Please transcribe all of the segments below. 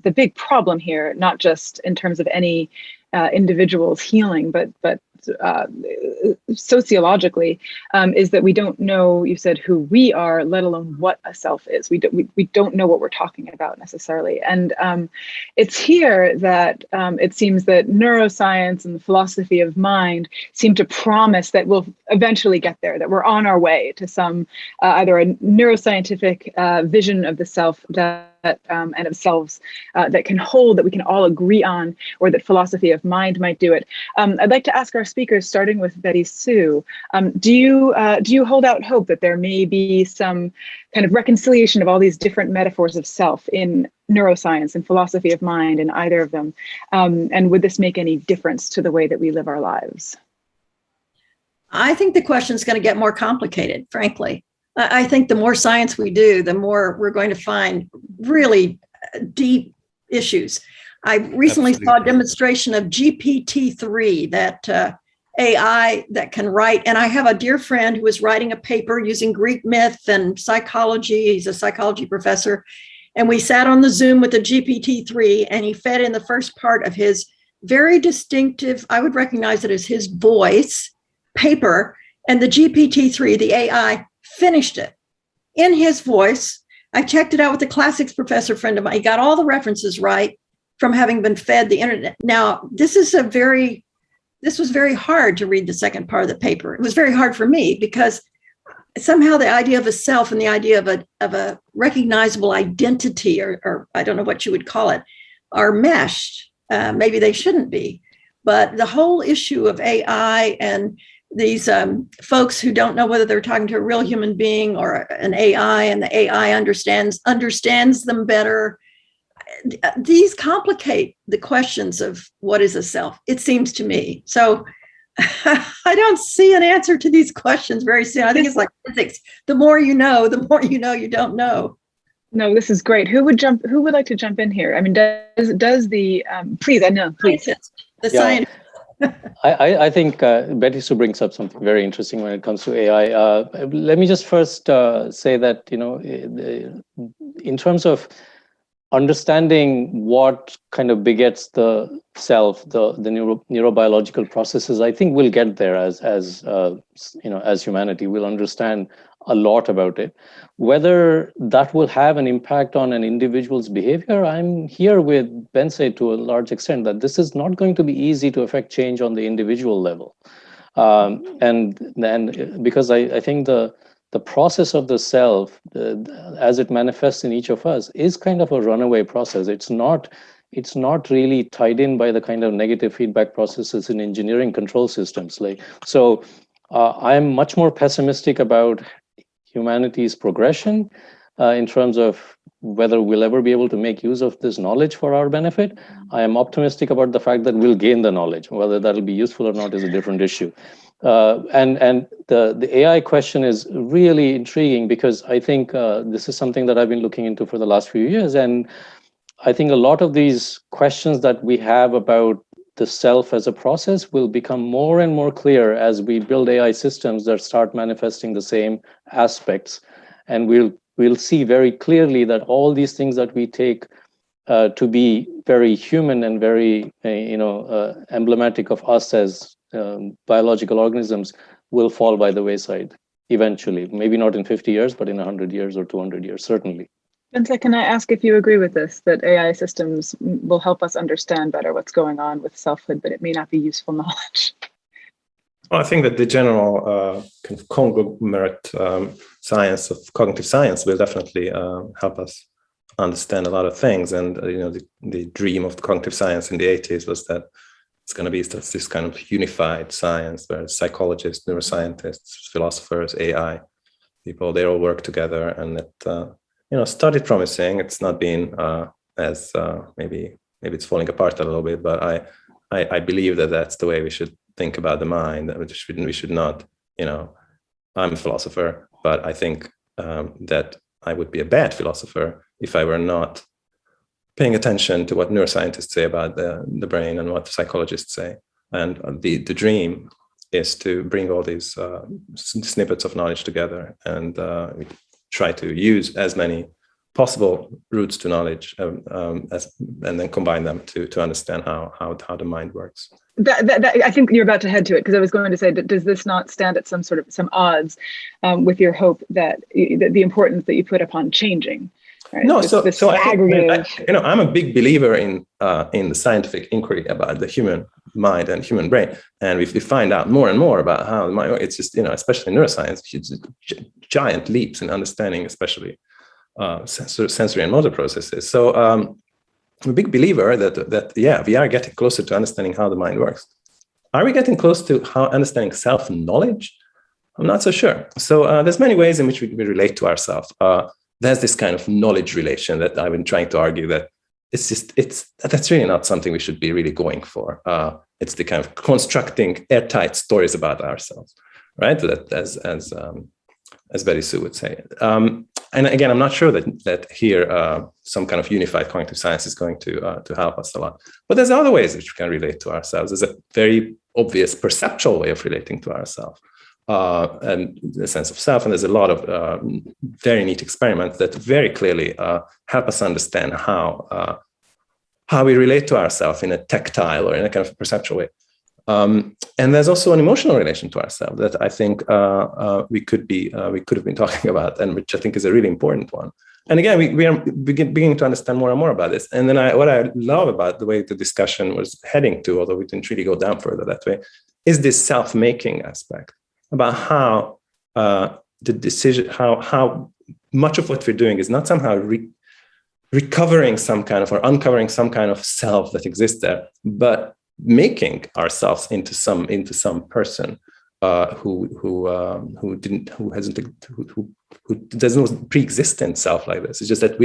the big problem here, not just in terms of any individual's healing, but sociologically, is that we don't know, you said, who we are, let alone what a self is. We don't know what we're talking about necessarily. And it's here that it seems that neuroscience and the philosophy of mind seem to promise that we'll eventually get there, that we're on our way to some either a neuroscientific vision of the self and of selves that can hold, that we can all agree on, or that philosophy of mind might do it. I'd like to ask our speakers, starting with Betty Sue, do you hold out hope that there may be some kind of reconciliation of all these different metaphors of self in neuroscience and philosophy of mind, in either of them? And would this make any difference to the way that we live our lives? I think the question is going to get more complicated, frankly. I think the more science we do, the more we're going to find really deep issues. I recently saw a demonstration of GPT-3, that AI that can write. And I have a dear friend who was writing a paper using Greek myth and psychology. He's a psychology professor. And we sat on the Zoom with the GPT-3, and he fed in the first part of his very distinctive, I would recognize it as his voice, paper. And the GPT-3, the AI, finished it in his voice. I checked it out with a classics professor friend of mine. He got all the references right from having been fed the internet. Now, this was very hard to read the second part of the paper. It was very hard for me because somehow the idea of a self and the idea of a recognizable identity, or I don't know what you would call it, are meshed. Maybe they shouldn't be. But the whole issue of AI and these folks who don't know whether they're talking to a real human being or an AI, and the AI understands them better. These complicate the questions of what is a self, it seems to me. So I don't see an answer to these questions very soon. I think it's like physics. The more you know you don't know. No, this is great. Who would like to jump in here? I mean, does the please, Anil, please. The scientist. I think Betty Sue brings up something very interesting when it comes to AI. Let me just first say that, in terms of understanding what kind of begets the self, the neurobiological processes, I think we'll get there as humanity. We'll understand a lot about it. Whether that will have an impact on an individual's behavior, I'm here with Bence to a large extent that this is not going to be easy to affect change on the individual level. And because I think the process of the self, as it manifests in each of us, is kind of a runaway process. It's not really tied in by the kind of negative feedback processes in engineering control systems. So I'm much more pessimistic about humanity's progression in terms of whether we'll ever be able to make use of this knowledge for our benefit. I am optimistic about the fact that we'll gain the knowledge. Whether that'll be useful or not is a different issue. And the AI question is really intriguing because I think this is something that I've been looking into for the last few years. And I think a lot of these questions that we have about the self as a process will become more and more clear as we build AI systems that start manifesting the same aspects. And we'll see very clearly that all these things that we take to be very human and very emblematic of us as biological organisms will fall by the wayside eventually. Maybe not in 50 years, but in 100 years or 200 years, certainly. Bence, can I ask if you agree with this, that AI systems will help us understand better what's going on with selfhood, but it may not be useful knowledge? Well, I think that the general kind of conglomerate science of cognitive science will definitely help us understand a lot of things. And the dream of the cognitive science in the 80s was that it's going to be this kind of unified science where psychologists, neuroscientists, philosophers, AI people, they all work together, and it started promising. It's not been as maybe it's falling apart a little bit, but I believe that that's the way we should think about the mind. We should not, I'm a philosopher, but I think that I would be a bad philosopher if I were not paying attention to what neuroscientists say about the brain and what psychologists say. And the dream is to bring all these snippets of knowledge together and we try to use as many possible routes to knowledge, and then combine them to understand how the mind works. I think you're about to head to it, because I was going to say, does this not stand at some odds with your hope that the importance that you put upon changing? Right? No, so I think, I'm a big believer in the scientific inquiry about the human mind and human brain, and if we find out more and more about how the mind works, it's just, especially in neuroscience, giant leaps in understanding, especially sensory and motor processes. So I'm a big believer that we are getting closer to understanding how the mind works. Are we getting close to understanding self-knowledge? I'm not so sure. So there's many ways in which we relate to ourselves. There's this kind of knowledge relation that I've been trying to argue that that's really not something we should be really going for. It's the kind of constructing airtight stories about ourselves, right? That as Betty Sue would say. And again, I'm not sure that here some kind of unified cognitive science is going to help us a lot. But there's other ways which we can relate to ourselves. There's a very obvious perceptual way of relating to ourselves. And the sense of self, and there's a lot of very neat experiments that very clearly help us understand how we relate to ourselves in a tactile or in a kind of perceptual way. And there's also an emotional relation to ourselves that I think we could have been talking about, and which I think is a really important one. And again, we are beginning to understand more and more about this. And then what I love about the way the discussion was heading to, although we didn't really go down further that way, is this self-making aspect, about how the decision, how much of what we're doing is not somehow recovering some kind of, or uncovering some kind of self that exists there, but making ourselves into some person who doesn't pre-existent self like this. It's just that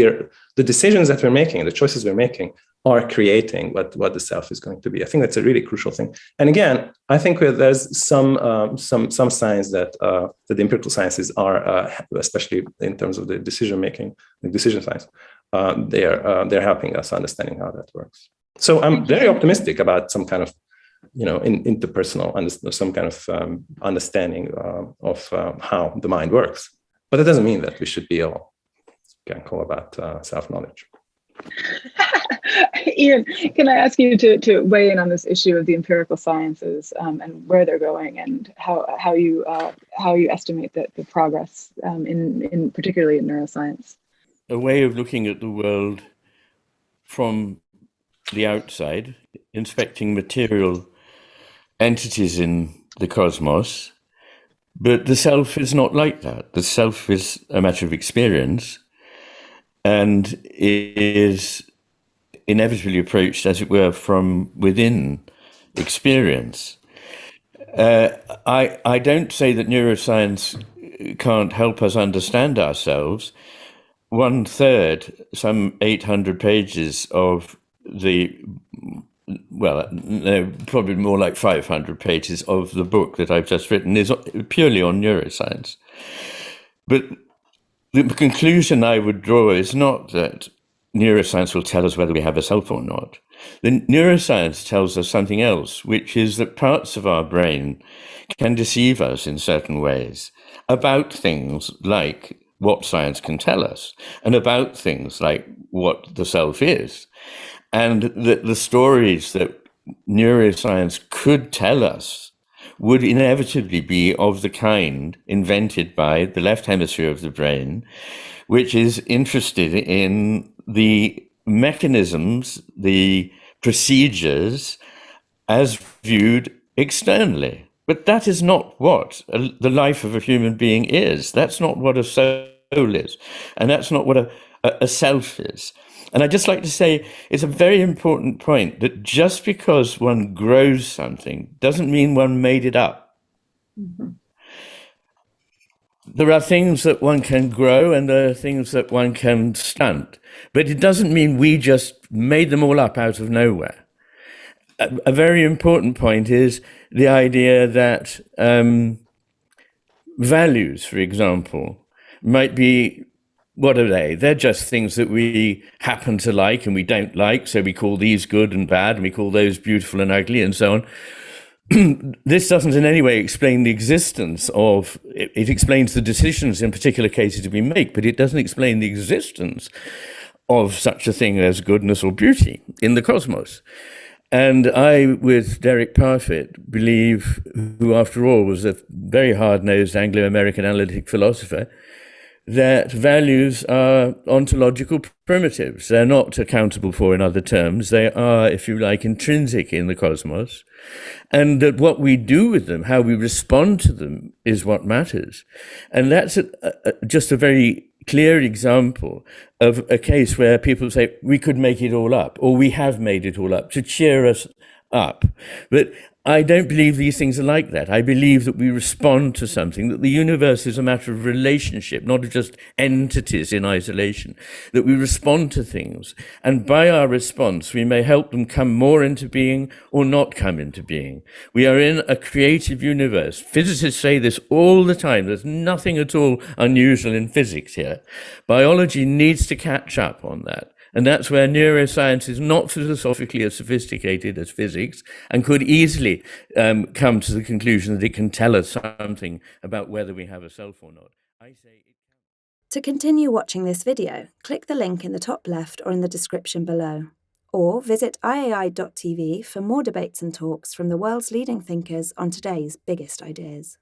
the decisions that we're making, the choices we're making, are creating what the self is going to be. I think that's a really crucial thing. And again, I think there's some signs that the empirical sciences are, especially in terms of the decision making, the decision science, they're helping us understanding how that works. So I'm very optimistic about some kind of, interpersonal, some kind of understanding of how the mind works. But that doesn't mean that we should be all go about self-knowledge. Iain, can I ask you to weigh in on this issue of the empirical sciences and where they're going, and how you estimate the progress in particularly in neuroscience? A way of looking at the world from the outside, inspecting material entities in the cosmos, but the self is not like that. The self is a matter of experience, and is inevitably approached, as it were, from within experience. I don't say that neuroscience can't help us understand ourselves. 1/3, some 800 pages of probably more like 500 pages of the book that I've just written is purely on neuroscience. But the conclusion I would draw is not that neuroscience will tell us whether we have a self or not. The neuroscience tells us something else, which is that parts of our brain can deceive us in certain ways about things like what science can tell us, and about things like what the self is. And that the stories that neuroscience could tell us would inevitably be of the kind invented by the left hemisphere of the brain, which is interested in the mechanisms, the procedures as viewed externally. But that is not what the life of a human being is. That's not what a soul is. And that's not what a self is. And I'd just like to say it's a very important point that just because one grows something doesn't mean one made it up. Mm-hmm. There are things that one can grow and there are things that one can stunt, but it doesn't mean we just made them all up out of nowhere. A very important point is the idea that values, for example, might be, what are they? They're just things that we happen to like and we don't like, so we call these good and bad, and we call those beautiful and ugly, and so on. this doesn't in any way explain the existence of, it explains the decisions in particular cases we make, but it doesn't explain the existence of such a thing as goodness or beauty in the cosmos. And I, with Derek Parfit, believe, who after all was a very hard-nosed Anglo-American analytic philosopher, that values are ontological primitives. They're not accountable for in other terms. They are, if you like, intrinsic in the cosmos. And that what we do with them, how we respond to them, is what matters. And that's just a very clear example of a case where people say, we could make it all up, or we have made it all up, to cheer us up. But I don't believe these things are like that. I believe that we respond to something, that the universe is a matter of relationship, not just entities in isolation, that we respond to things. And by our response, we may help them come more into being or not come into being. We are in a creative universe. Physicists say this all the time. There's nothing at all unusual in physics here. Biology needs to catch up on that. And that's where neuroscience is not philosophically as sophisticated as physics and could easily come to the conclusion that it can tell us something about whether we have a self or not. To continue watching this video, click the link in the top left or in the description below. Or visit iai.tv for more debates and talks from the world's leading thinkers on today's biggest ideas.